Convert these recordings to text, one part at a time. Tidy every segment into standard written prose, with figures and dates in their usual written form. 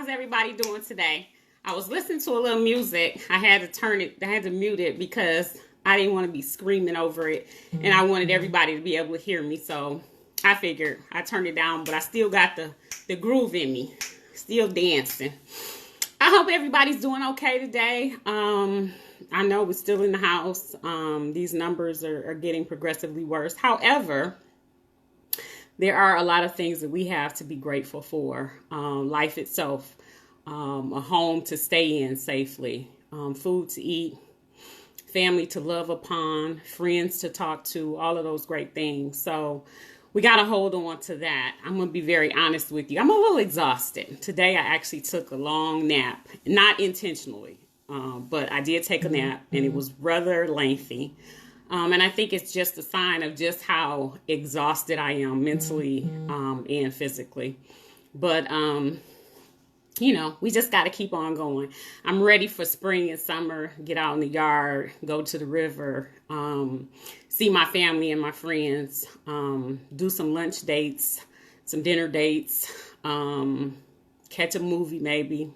How's everybody doing today? I was listening to a little music. I had to mute it because I didn't want to be screaming over it, and I wanted everybody to be able to hear me. So I figured I turned it down, but I still got the groove in me, still dancing. I hope everybody's doing okay today. I know we're still in the house. These numbers are getting progressively worse. However, there are a lot of things that we have to be grateful for. Life itself, a home to stay in safely, food to eat, family to love upon, friends to talk to, all of those great things. So we got to hold on to that. I'm going to be very honest with you. I'm a little exhausted. Today I actually took a long nap, not intentionally, but I did take a nap, and it was rather lengthy. And I think it's just a sign of just how exhausted I am mentally and physically. But, we just got to keep on going. I'm ready for spring and summer, get out in the yard, go to the river, see my family and my friends, do some lunch dates, some dinner dates, catch a movie maybe.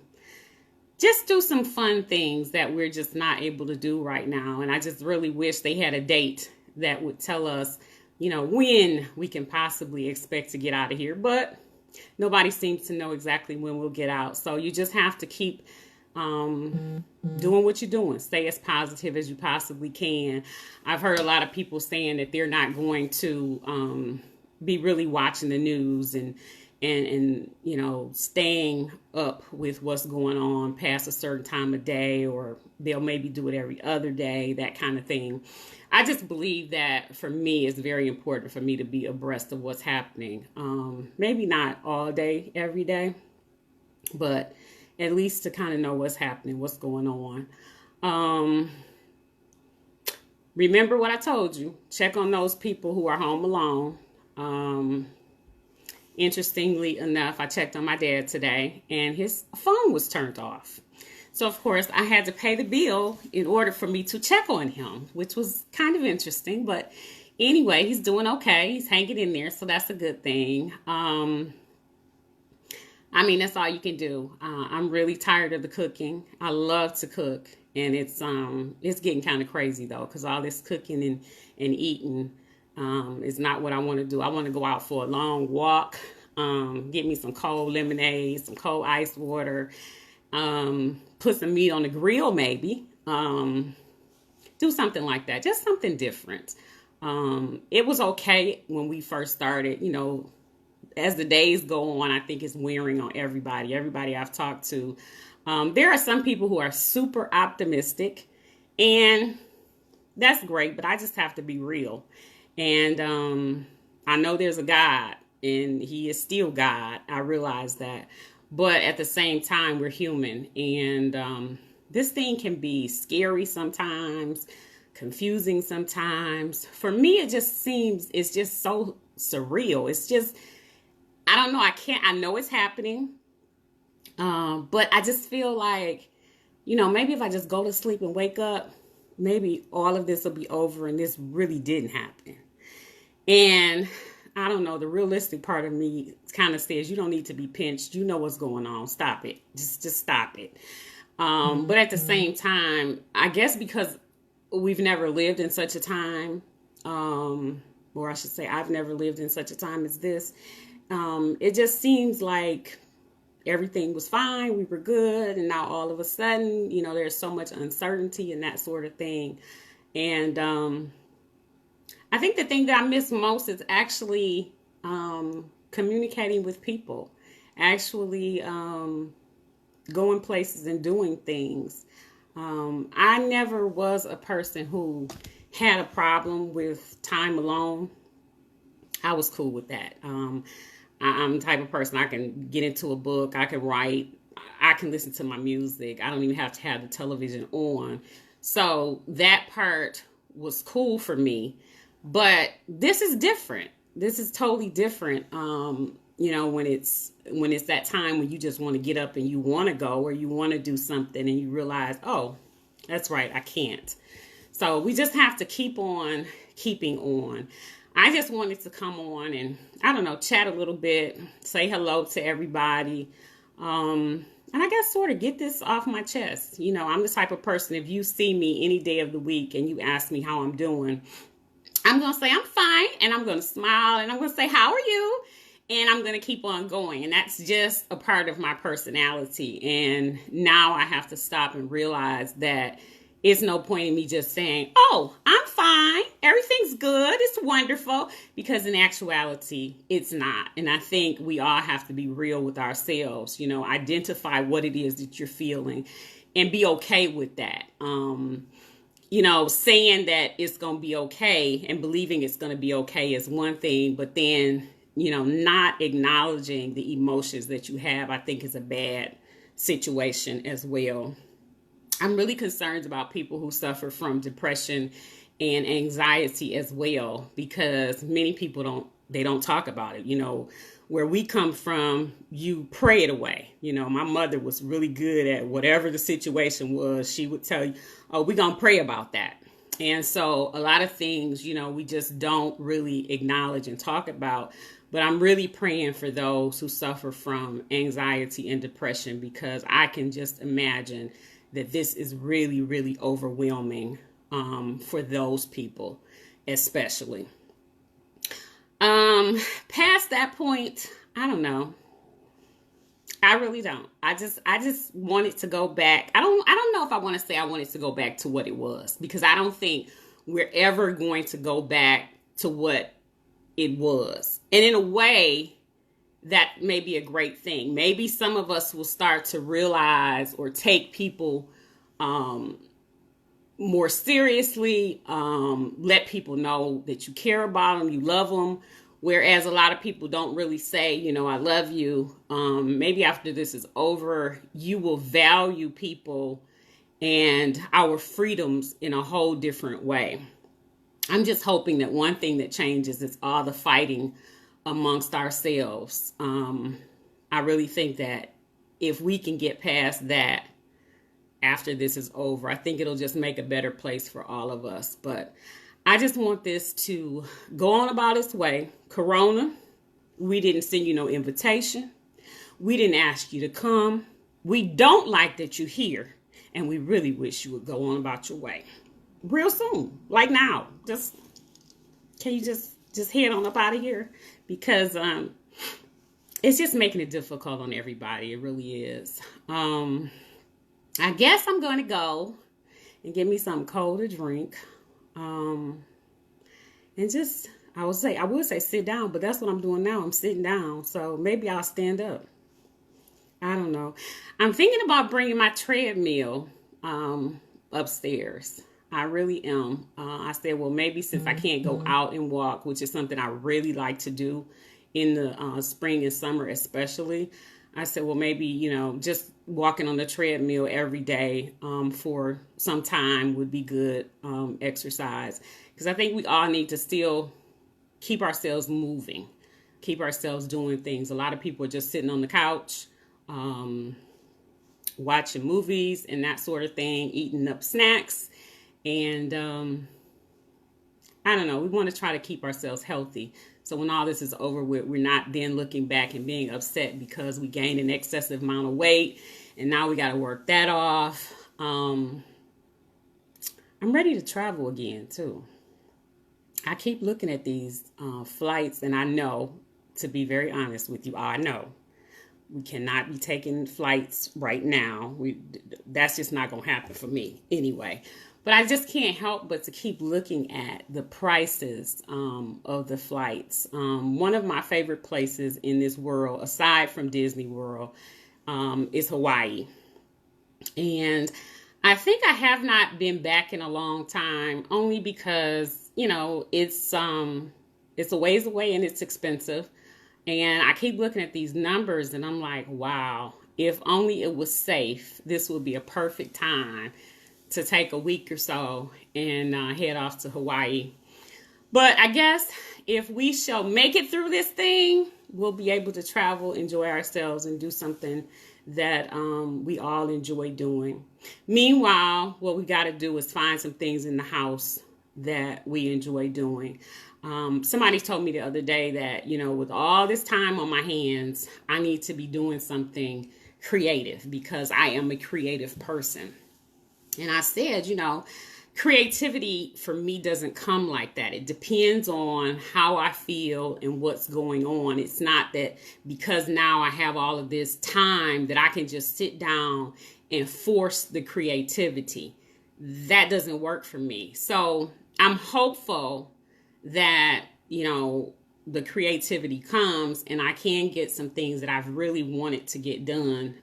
Just do some fun things that we're just not able to do right now. And I just really wish they had a date that would tell us, when we can possibly expect to get out of here. But nobody seems to know exactly when we'll get out. So you just have to keep doing what you're doing. Stay as positive as you possibly can. I've heard a lot of people saying that they're not going to be really watching the news and staying up with what's going on past a certain time of day, or they'll maybe do it every other day, that kind of thing. I just believe that for me, it's very important for me to be abreast of what's happening. Maybe not all day, every day, but at least to kind of know what's happening, what's going on. Remember what I told you. Check on those people who are home alone. Interestingly enough, I checked on my dad today, and his phone was turned off. So, of course, I had to pay the bill in order for me to check on him, which was kind of interesting. But anyway, he's doing okay. He's hanging in there, so that's a good thing. That's all you can do. I'm really tired of the cooking. I love to cook, and it's getting kind of crazy, though, because all this cooking and eating is not what I want to do. I want to go out for a long walk, get me some cold lemonade, some cold ice water, put some meat on the grill maybe, do something like that, just something different. It was okay when we first started. As the days go on, I think it's wearing on everybody I've talked to. There are some people who are super optimistic, and that's great, but I just have to be real. And I know there's a God, and he is still God. I realize that. But at the same time, we're human. And this thing can be scary sometimes, confusing sometimes. For me, it's just so surreal. It's just, I don't know. I know it's happening. But I just feel like, maybe if I just go to sleep and wake up, maybe all of this will be over and this really didn't happen. And I don't know, the realistic part of me kind of says you don't need to be pinched. You know what's going on. Stop it. Just stop it. But at the same time, I guess because we've never lived in such a time, or I should say I've never lived in such a time as this, it just seems like everything was fine. We were good. And now all of a sudden, there's so much uncertainty and that sort of thing. And I think the thing that I miss most is actually communicating with people, actually going places and doing things. I never was a person who had a problem with time alone. I was cool with that. I'm the type of person, I can get into a book, I can write, I can listen to my music. I don't even have to have the television on. So that part was cool for me. But this is different. This is totally different. When it's that time when you just want to get up and you want to go, or you want to do something and you realize, oh, that's right, I can't. So we just have to keep on keeping on. I just wanted to come on and, chat a little bit, say hello to everybody. and I got to sort of get this off my chest. You know, I'm the type of person, if you see me any day of the week and you ask me how I'm doing, I'm going to say I'm fine, and I'm going to smile, and I'm going to say, how are you? And I'm going to keep on going. And that's just a part of my personality. And now I have to stop and realize that it's no point in me just saying, oh, I'm fine, everything's good, it's wonderful, because in actuality, it's not. And I think we all have to be real with ourselves, you know, identify what it is that you're feeling and be okay with that. You know, saying that it's going to be okay and believing it's going to be okay is one thing, but then, you know, not acknowledging the emotions that you have, I think is a bad situation as well. I'm really concerned about people who suffer from depression and anxiety as well, because many people don't talk about it. You know, where we come from, you pray it away. You know, my mother was really good at whatever the situation was. She would tell you, oh, we're going to pray about that. And so a lot of things, you know, we just don't really acknowledge and talk about. But I'm really praying for those who suffer from anxiety and depression, because I can just imagine that this is really, really overwhelming for those people, especially. Past that point, I don't know. I really don't. I just want it to go back. I don't know if I want to say I want it to go back to what it was, because I don't think we're ever going to go back to what it was. And in a way, that may be a great thing. Maybe some of us will start to realize or take people more seriously, let people know that you care about them, you love them. Whereas a lot of people don't really say, you know, I love you. Maybe after this is over, you will value people and our freedoms in a whole different way. I'm just hoping that one thing that changes is all the fighting amongst ourselves. I really think that if we can get past that after this is over, I think it'll just make a better place for all of us. But I just want this to go on about its way. Corona, we didn't send you no invitation. We didn't ask you to come. We don't like that you're here, and we really wish you would go on about your way real soon, like now. Just can you just head on up out of here, because it's just making it difficult on everybody. It really is. I guess I'm going to go and get me something cold to drink. And just, I would say sit down, but that's what I'm doing now. I'm sitting down. So maybe I'll stand up. I don't know. I'm thinking about bringing my treadmill upstairs. I really am. I said, well, maybe since I can't go out and walk, which is something I really like to do in the spring and summer especially, I said, well, maybe, you know, just walking on the treadmill every day for some time would be good exercise. Because I think we all need to still keep ourselves moving, keep ourselves doing things. A lot of people are just sitting on the couch, watching movies and that sort of thing, eating up snacks. And I don't know, we want to try to keep ourselves healthy. So when all this is over with, we're not then looking back and being upset because we gained an excessive amount of weight and now we got to work that off. I'm ready to travel again too. I keep looking at these flights, and I know, to be very honest with you, I know we cannot be taking flights right now. That's just not going to happen for me anyway. But I just can't help but to keep looking at the prices of the flights. One of my favorite places in this world, aside from Disney World, is Hawaii. And I think I have not been back in a long time, only because, you know, it's a ways away and it's expensive. And I keep looking at these numbers and I'm like, wow, if only it was safe, this would be a perfect time to take a week or so and head off to Hawaii. But I guess if we shall make it through this thing, we'll be able to travel, enjoy ourselves, and do something that we all enjoy doing. Meanwhile, what we got to do is find some things in the house that we enjoy doing. Somebody told me the other day that, you know, with all this time on my hands, I need to be doing something creative because I am a creative person. And I said, creativity for me doesn't come like that. It depends on how I feel and what's going on. It's not that because now I have all of this time that I can just sit down and force the creativity. That doesn't work for me. So I'm hopeful that, the creativity comes and I can get some things that I've really wanted to get done,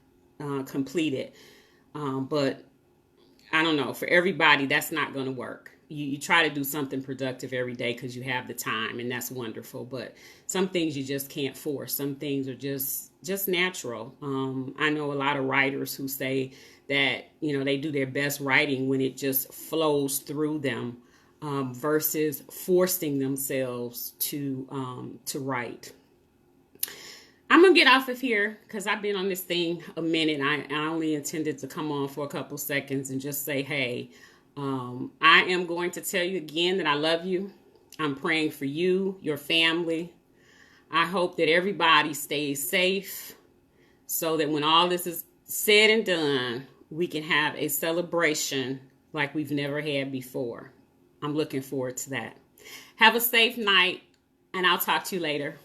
completed. But I don't know, for everybody, that's not going to work. You try to do something productive every day because you have the time, and that's wonderful. But some things you just can't force. Some things are just natural. I know a lot of writers who say that, they do their best writing when it just flows through them, versus forcing themselves to write. I'm going to get off of here because I've been on this thing a minute. I only intended to come on for a couple seconds and just say, hey, I am going to tell you again that I love you. I'm praying for you, your family. I hope that everybody stays safe so that when all this is said and done, we can have a celebration like we've never had before. I'm looking forward to that. Have a safe night, and I'll talk to you later.